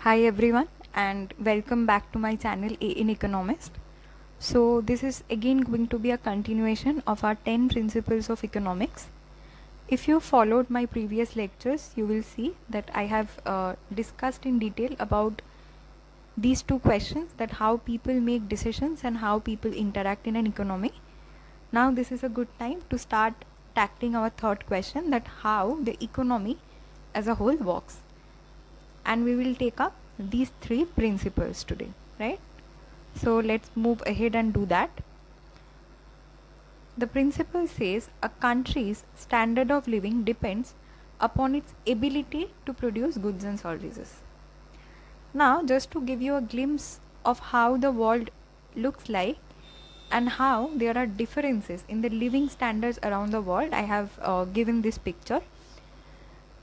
Hi everyone and welcome back to my channel in Economist. So this is again going to be a continuation of our 10 principles of economics. If you followed my previous lectures, you will see that I have discussed in detail about these two questions, that how people make decisions and how people interact in an economy. Now this is a good time to start tackling our third question, that how the economy as a whole works. And we will take up these three principles today, right? So let's move ahead and do that. The principle says a country's standard of living depends upon its ability to produce goods and services. Now, just to give you a glimpse of how the world looks like and how there are differences in the living standards around the world, I have given this picture.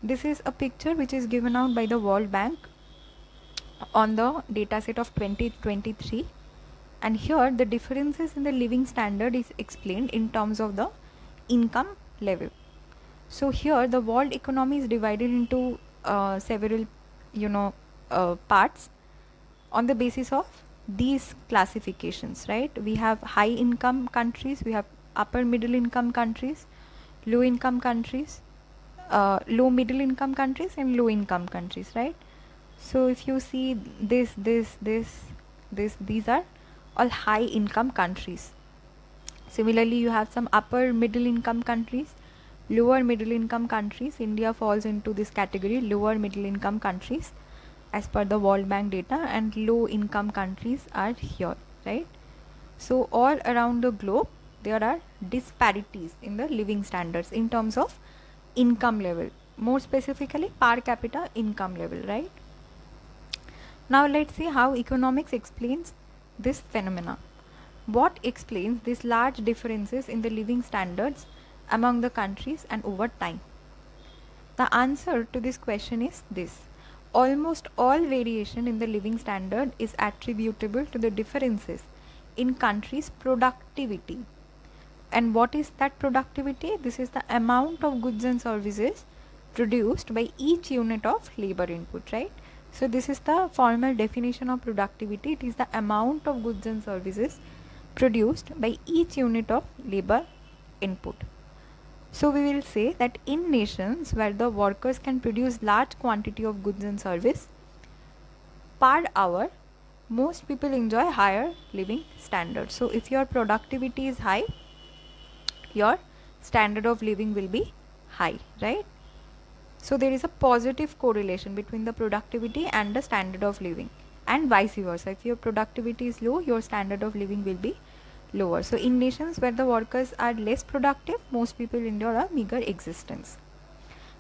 This is a picture which is given out by the World Bank on the dataset of 2023, and here the differences in the living standard is explained in terms of the income level. So here the world economy is divided into several parts on the basis of these classifications, right? We have high income countries, we have upper middle income countries, low income countries, low middle income countries, and low income countries, right? So if you see these are all high income countries. Similarly, you have some upper middle income countries, lower middle income countries. India falls into this category, lower middle income countries as per the World Bank data, and low income countries are here, right? So all around the globe there are disparities in the living standards in terms of income level, more specifically per capita income level, right? Now let's see how economics explains this phenomena. What explains these large differences in the living standards among the countries and over time? The answer to this question is this. Almost all variation in the living standard is attributable to the differences in countries' productivity. And what is that productivity? This is the amount of goods and services produced by each unit of labor input, right? So this is the formal definition of productivity. It is the amount of goods and services produced by each unit of labor input. So we will say that in nations where the workers can produce large quantity of goods and service per hour, most people enjoy higher living standards. So if your productivity is high, your standard of living will be high, right? So there is a positive correlation between the productivity and the standard of living, and vice versa. If your productivity is low, your standard of living will be lower. So in nations where the workers are less productive, most people endure a meager existence.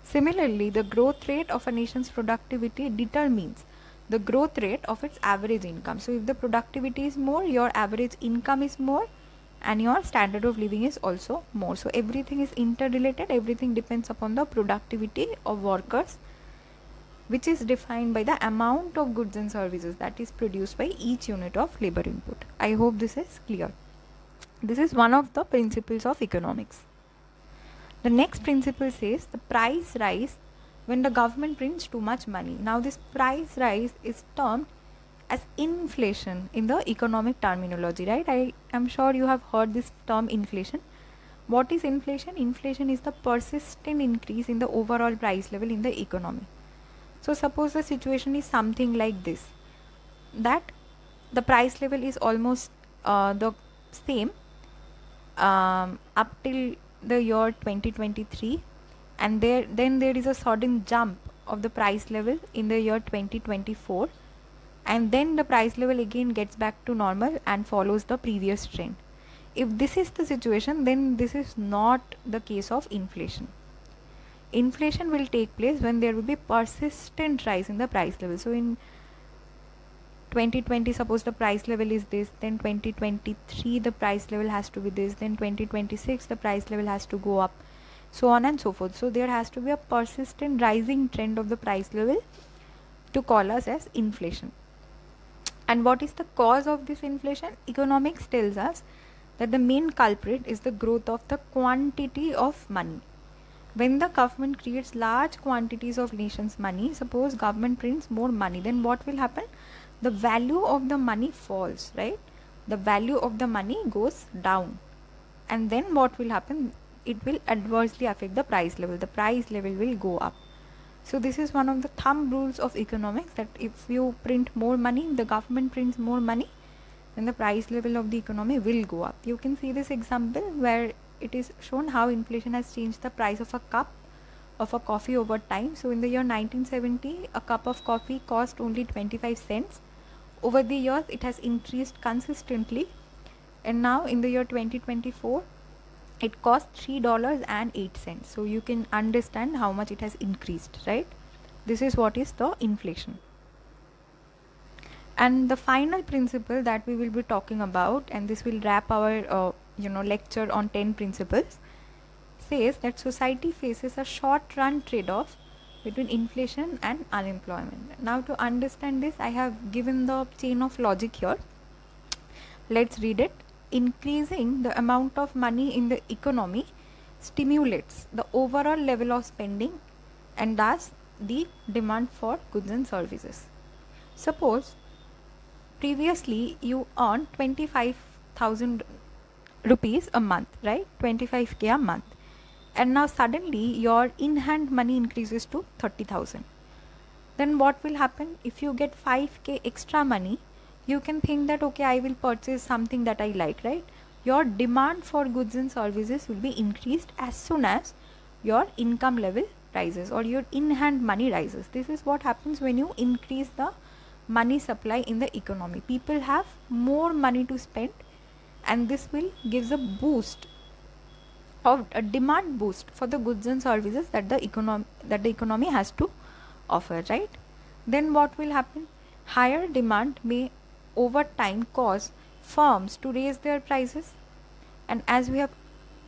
Similarly, the growth rate of a nation's productivity determines the growth rate of its average income. So if the productivity is more, your average income is more, and your standard of living is also more. So everything is interrelated, everything depends upon the productivity of workers, which is defined by the amount of goods and services that is produced by each unit of labor input. I hope this is clear. This is one of the principles of economics. The next principle says the price rise when the government prints too much money. Now this price rise is termed as inflation in the economic terminology, right? I am sure you have heard this term inflation. What is inflation? Inflation is the persistent increase in the overall price level in the economy. So suppose the situation is something like this, that the price level is almost the same up till the year 2023, and then there is a sudden jump of the price level in the year 2024, and then the price level again gets back to normal and follows the previous trend. If this is the situation, then this is not the case of inflation. Inflation will take place when there will be persistent rise in the price level. So in 2020, suppose the price level is this, then 2023 the price level has to be this, then 2026 the price level has to go up, so on and so forth. So there has to be a persistent rising trend of the price level to call us as inflation. And what is the cause of this inflation? Economics tells us that the main culprit is the growth of the quantity of money. When the government creates large quantities of nation's money, suppose government prints more money, then what will happen? The value of the money falls, right? The value of the money goes down. And then what will happen? It will adversely affect the price level. The price level will go up. So this is one of the thumb rules of economics, that if you print more money, the government prints more money, then the price level of the economy will go up. You can see this example where it is shown how inflation has changed the price of a cup of a coffee over time. So in the year 1970, a cup of coffee cost only 25 cents. Over the years, it has increased consistently, and now in the year 2024, it costs $3.08. So you can understand how much it has increased, right? This is what is the inflation. And the final principle that we will be talking about, and this will wrap our lecture on 10 principles, says that society faces a short run trade-off between inflation and unemployment. Now to understand this, I have given the chain of logic here. Let's read it. Increasing the amount of money in the economy stimulates the overall level of spending and thus the demand for goods and services. Suppose previously you earned 25,000 rupees a month, right? 25k a month. And now suddenly your in-hand money increases to 30,000. Then what will happen? If you get 5k extra money, you can think that, okay, I will purchase something that I like, right? Your demand for goods and services will be increased as soon as your income level rises or your in-hand money rises. This is what happens when you increase the money supply in the economy. People have more money to spend, and this will give a boost of a demand boost for the goods and services that the economy has to offer, right? Then what will happen? Higher demand may over time cause firms to raise their prices, and as we have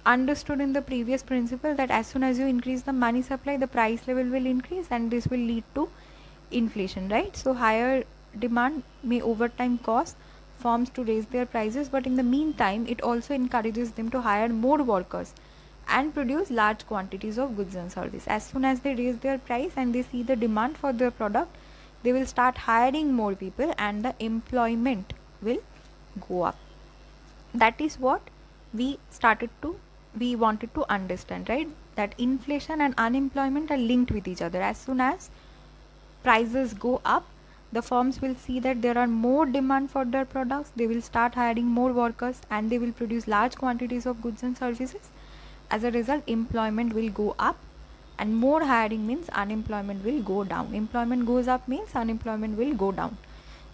understood in the previous principle, that as soon as you increase the money supply, the price level will increase, and this will lead to inflation, right? So higher demand may over time cause firms to raise their prices, but in the meantime it also encourages them to hire more workers and produce large quantities of goods and services. As soon as they raise their price and they see the demand for their product, they will start hiring more people and the employment will go up. That is what we wanted to understand, right? That inflation and unemployment are linked with each other. As soon as prices go up, the firms will see that there are more demand for their products, they will start hiring more workers and they will produce large quantities of goods and services. As a result, employment will go up, and more hiring means unemployment will go down. Employment goes up means unemployment will go down.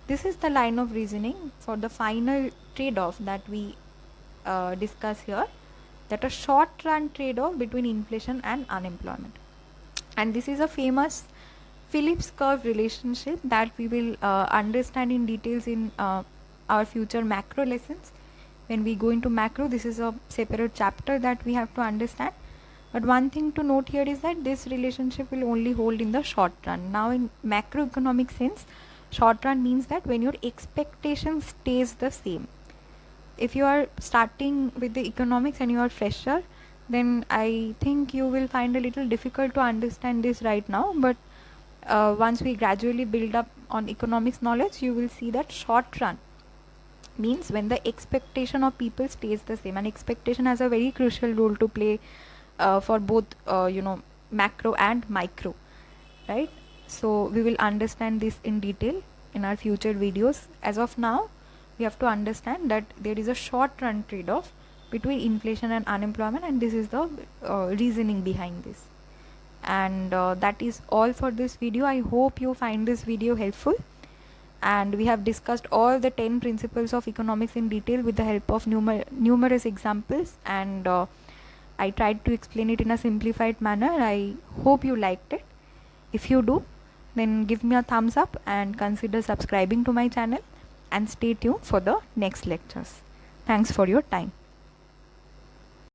This is the line of reasoning for the final trade-off that we discuss here, that a short run trade-off between inflation and unemployment. And this is a famous Phillips curve relationship that we will understand in details in our future macro lessons. When we go into macro, this is a separate chapter that we have to understand. But one thing to note here is that this relationship will only hold in the short run. Now in macroeconomic sense, short run means that when your expectation stays the same. If you are starting with the economics and you are fresher, then I think you will find a little difficult to understand this right now. But once we gradually build up on economics knowledge, you will see that short run means when the expectation of people stays the same, and expectation has a very crucial role to play for both macro and micro, right? So we will understand this in detail in our future videos. As of now, we have to understand that there is a short run trade-off between inflation and unemployment, and this is the reasoning behind this. And that is all for this video. I hope you find this video helpful, and we have discussed all the 10 principles of economics in detail with the help of numerous examples, and I tried to explain it in a simplified manner. I hope you liked it. If you do, then give me a thumbs up and consider subscribing to my channel, and stay tuned for the next lectures. Thanks for your time.